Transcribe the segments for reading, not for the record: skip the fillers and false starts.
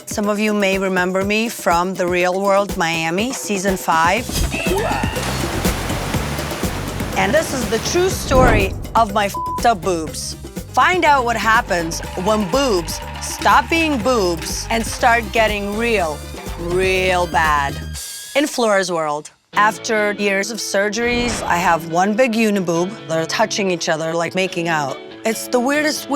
Some of you may remember me from The Real World Miami, season 5. And this is the true story of my f***ed up boobs. Find out what happens when boobs stop being boobs and start getting real bad. In Flora's world, after years of surgeries, I have one big uniboob. They're touching each other, like making out. It's the weirdest.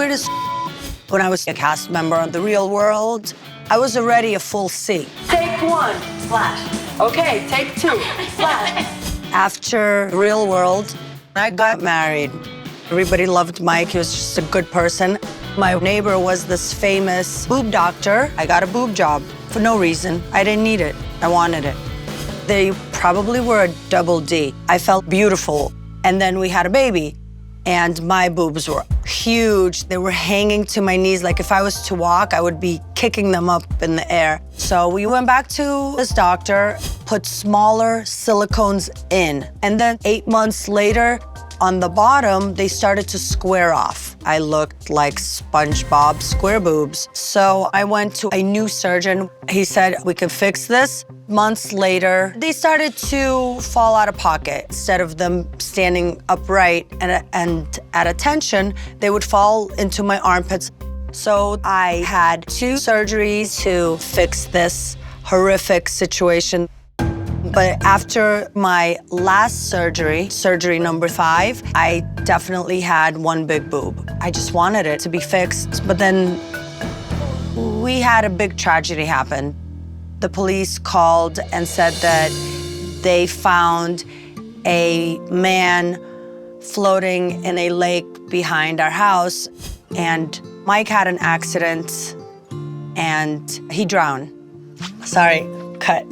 When I was a cast member on The Real World, I was already a full C. Take 1, flash. Okay, take 2, flash. After Real World, I got married. Everybody loved Mike. He was just a good person. My neighbor was this famous boob doctor. I got a boob job for no reason. I didn't need it. I wanted it. They probably were a double D. I felt beautiful. And then we had a baby, and my boobs were huge. They were hanging to my knees. Like if I was to walk, I would be kicking them up in the air. So we went back to this doctor, put smaller silicones in. And then 8 months later, on the bottom, they started to square off. I looked like SpongeBob SquareBoobs. So I went to a new surgeon. He said, we can fix this. Months later, they started to fall out of pocket. Instead of them standing upright and at attention, they would fall into my armpits. So I had 2 surgeries to fix this horrific situation. But after my last surgery, surgery number 5, I definitely had one big boob. I just wanted it to be fixed. But then we had a big tragedy happen. The police called and said that they found a man floating in a lake behind our house, and Mike had an accident and he drowned. Sorry, cut.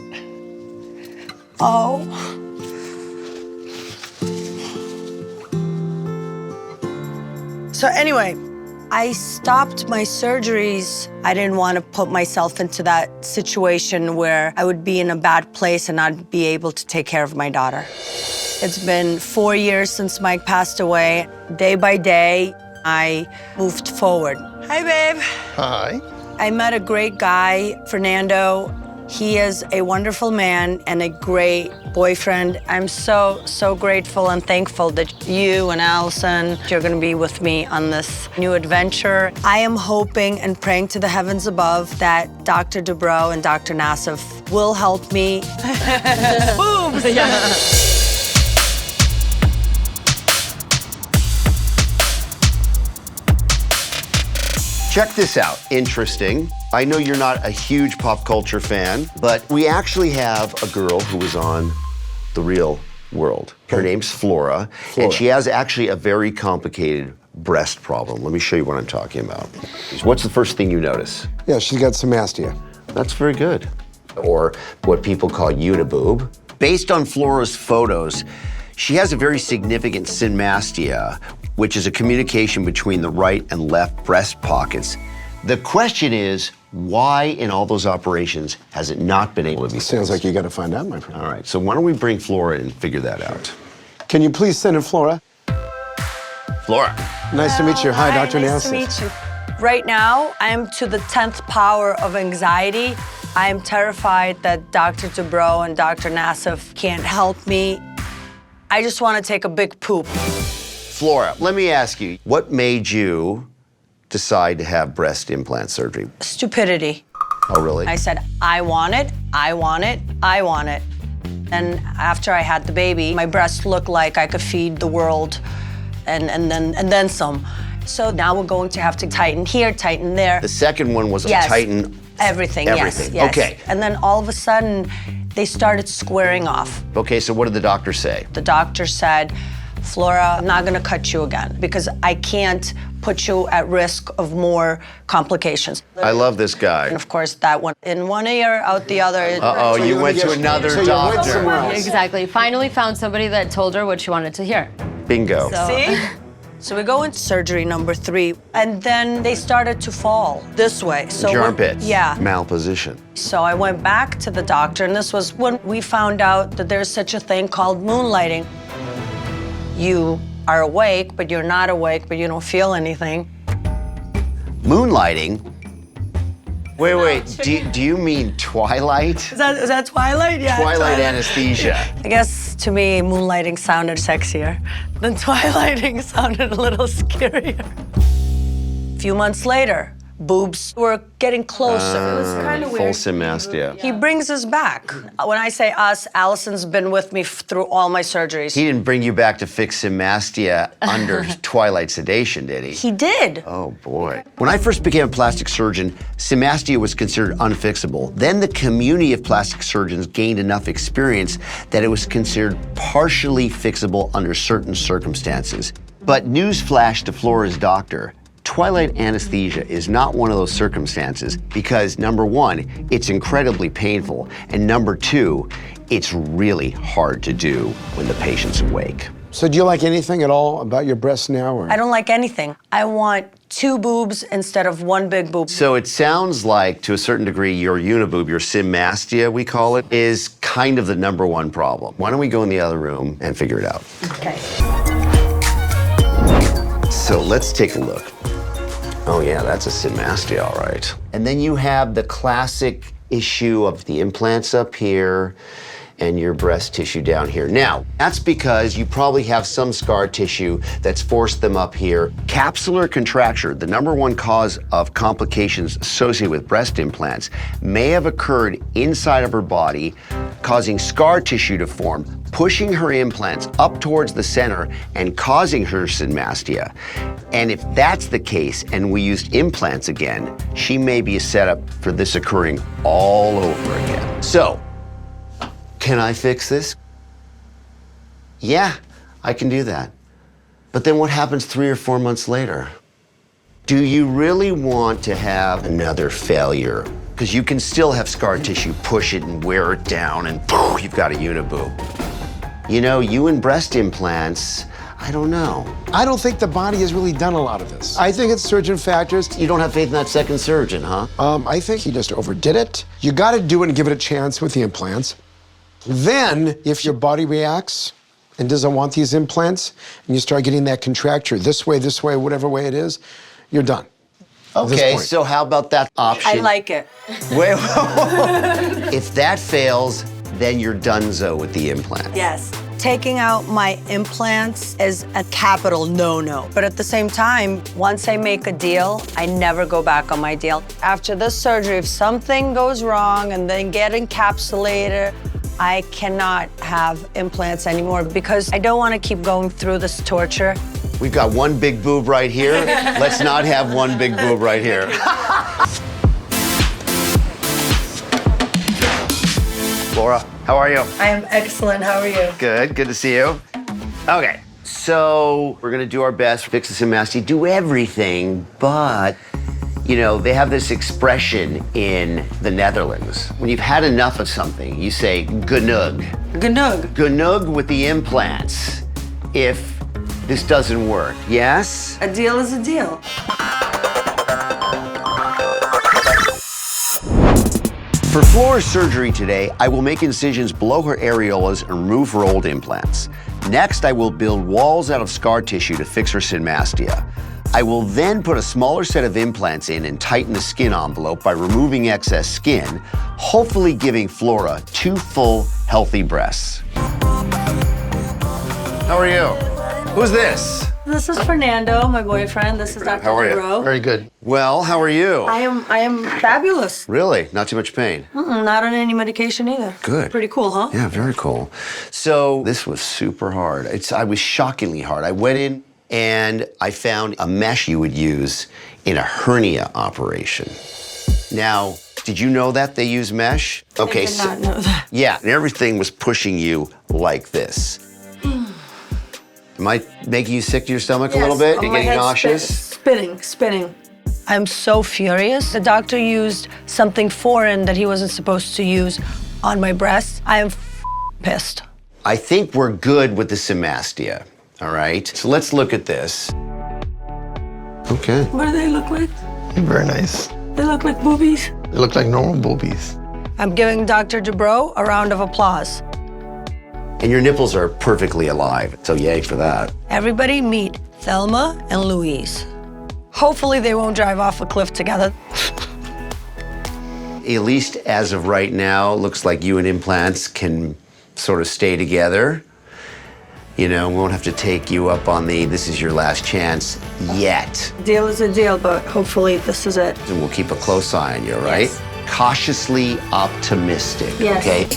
Oh. So anyway, I stopped my surgeries. I didn't want to put myself into that situation where I would be in a bad place and not be able to take care of my daughter. It's been 4 years since Mike passed away. Day by day, I moved forward. Hi, babe. Hi. I met a great guy, Fernando. He is a wonderful man and a great boyfriend. I'm so grateful and thankful that you and Allison, you're gonna be with me on this new adventure. I am hoping and praying to the heavens above that Dr. Dubrow and Dr. Nassif will help me. Boobs! Yeah. Check this out, interesting. I know you're not a huge pop culture fan, but we actually have a girl who was on The Real World. Her name's Flora, and she has actually a very complicated breast problem. Let me show you what I'm talking about. What's the first thing you notice? Yeah, she's got some mastia. That's very good. Or what people call uniboob. Based on Flora's photos, she has a very significant symastia, which is a communication between the right and left breast pockets. The question is, why in all those operations has it not been able to be fixed? Sounds like you got to find out, my friend. All right, so why don't we bring Flora in and figure that out? Can you please send in Flora? Flora. Nice to meet you. Hi, Dr. Nice Nassif. to meet you. Right now, I am to the 10th power of anxiety. I am terrified that Dr. Dubrow and Dr. Nassif can't help me. I just want to take a big poop. Flora, let me ask you, what made you decide to have breast implant surgery? Stupidity. Oh, really? I said, I want it, I want it, I want it. And after I had the baby, my breasts looked like I could feed the world and then some. So now we're going to have to tighten here, tighten there. The second one was Yes. to tighten everything, yes. Okay. And then all of a sudden, they started squaring off. Okay, so what did the doctor say? The doctor said, Flora, I'm not gonna cut you again because I can't put you at risk of more complications. I love this guy. And of course, that went in one ear, out the other. Uh-oh, you went to another So you went doctor. somewhere else. Exactly. Finally found somebody that told her what she wanted to hear. Bingo. See? So we go into surgery number 3, and then they started to fall this way. So Your when- armpits. Yeah. Malposition. So I went back to the doctor, and this was when we found out that there's such a thing called moonlighting. You are awake, but you're not awake, but you don't feel anything. Moonlighting? Wait. Do you mean Twilight? Is that Twilight? Yeah. Twilight anesthesia. I guess to me, moonlighting sounded sexier. Than twilighting sounded a little scarier. A few months later, boobs were getting closer. It was kind of Full weird. symastia. He brings us back. When I say us, Allison's been with me through all my surgeries. He didn't bring you back to fix symastia under Twilight sedation, did he? He did. Oh, boy. When I first became a plastic surgeon, symastia was considered unfixable. Then the community of plastic surgeons gained enough experience that it was considered partially fixable under certain circumstances. But newsflash to Flora's doctor, Twilight anesthesia is not one of those circumstances because, number one, it's incredibly painful, and number two, it's really hard to do when the patient's awake. So do you like anything at all about your breasts now? Or? I don't like anything. I want 2 boobs instead of 1 big boob. So it sounds like, to a certain degree, your uniboob, your symastia, we call it, is kind of the number one problem. Why don't we go in the other room and figure it out? Okay. So let's take a look. Oh yeah, that's a symastia, all right. And then you have the classic issue of the implants up here and your breast tissue down here. Now, that's because you probably have some scar tissue that's forced them up here. Capsular contracture, the number one cause of complications associated with breast implants, may have occurred inside of her body, causing scar tissue to form, pushing her implants up towards the center and causing her symastia. And if that's the case and we used implants again, she may be a setup for this occurring all over again. So, can I fix this? Yeah, I can do that. But then what happens 3 or 4 months later? Do you really want to have another failure? Because you can still have scar tissue, push it and wear it down, and poof, you've got a uniboob. You know, you and breast implants, I don't know. I don't think the body has really done a lot of this. I think it's surgeon factors. You don't have faith in that second surgeon, huh? I think he just overdid it. You got to do it and give it a chance with the implants. Then, if your body reacts and doesn't want these implants, and you start getting that contracture this way, whatever way it is, you're done. Okay, so how about that option? I like it. Wait, if that fails, then you're donezo with the implant. Yes. Taking out my implants is a capital no-no. But at the same time, once I make a deal, I never go back on my deal. After this surgery, if something goes wrong and then get encapsulated, I cannot have implants anymore because I don't want to keep going through this torture. We've got one big boob right here. Let's not have one big boob right here. Flora, how are you? I am excellent. How are you? Good to see you. Okay, so we're gonna do our best, fix the symastia, do everything, but you know, they have this expression in the Netherlands. When you've had enough of something, you say genoeg. Genoeg. Genoeg with the implants if this doesn't work, yes? A deal is a deal. For Flora's surgery today, I will make incisions below her areolas and remove her old implants. Next, I will build walls out of scar tissue to fix her symastia. I will then put a smaller set of implants in and tighten the skin envelope by removing excess skin, hopefully giving Flora 2 full, healthy breasts. How are you? Who's this? This is Fernando, my boyfriend. This is Dr. How are you? Dubrow. Very good. Well, how are you? I am fabulous. Really? Not too much pain? Not on any medication either. Good. Pretty cool, huh? Yeah, very cool. So this was super hard. I was shockingly hard. I went in and I found a mesh you would use in a hernia operation. Now, did you know that they use mesh? Okay, I did not know that. Yeah, and everything was pushing you like this. Am I making you sick to your stomach a little bit? Oh, You're my getting head's nauseous? Spinning. I'm so furious. The doctor used something foreign that he wasn't supposed to use on my breast. I am pissed. I think we're good with the symastia, all right? So let's look at this. Okay. What do they look like? Very nice. They look like boobies. They look like normal boobies. I'm giving Dr. Dubrow a round of applause. And your nipples are perfectly alive, so yay for that. Everybody meet Thelma and Louise. Hopefully they won't drive off a cliff together. At least as of right now, looks like you and implants can sort of stay together. You know, we won't have to take you up on the this is your last chance yet. Deal is a deal, but hopefully this is it. And we'll keep a close eye on you, right? Yes. Cautiously optimistic, Yes. okay?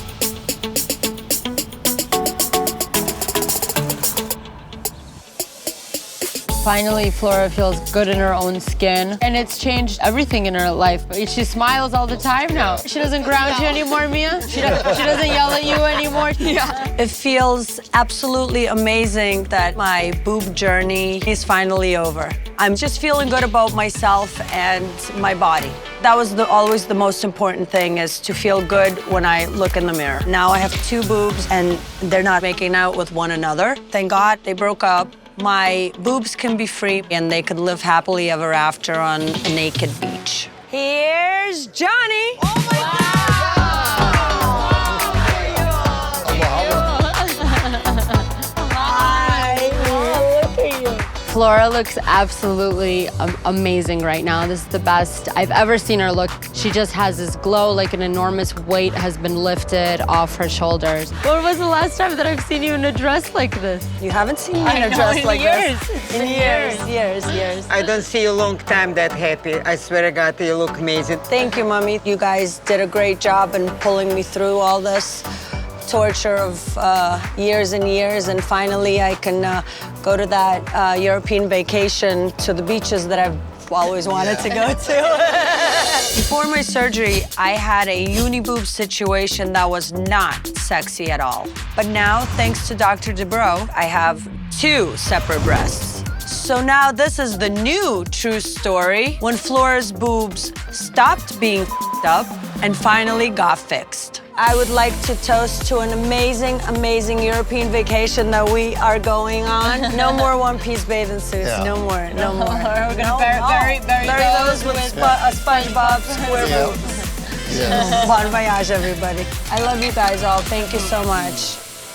Finally, Flora feels good in her own skin, and it's changed everything in her life. She smiles all the time now. She doesn't ground you anymore, Mia. She doesn't yell at you anymore. Yeah. It feels absolutely amazing that my boob journey is finally over. I'm just feeling good about myself and my body. That was always the most important thing, is to feel good when I look in the mirror. Now I have 2 boobs and they're not making out with one another. Thank God they broke up. My boobs can be free and they could live happily ever after on a naked beach. Here's Johnny. Oh my Flora looks absolutely amazing right now. This is the best I've ever seen her look. She just has this glow, like an enormous weight has been lifted off her shoulders. When was the last time that I've seen you in a dress like this? You haven't seen me in a dress like this. In years. I don't see you a long time that happy. I swear to God, you look amazing. Thank you, Mommy. You guys did a great job in pulling me through all this torture of years and years, and finally I can go to that European vacation to the beaches that I've always wanted to go to. Before my surgery, I had a uni-boob situation that was not sexy at all. But now, thanks to Dr. Dubrow, I have 2 separate breasts. So now this is the new true story when Flora's boobs stopped being up and finally got fixed. I would like to toast to an amazing, amazing European vacation that we are going on. No more one-piece bathing suits. Yeah. No more. We're gonna bury those with SpongeBob SquarePants. Yes. Bon voyage, everybody. I love you guys all. Thank you so much.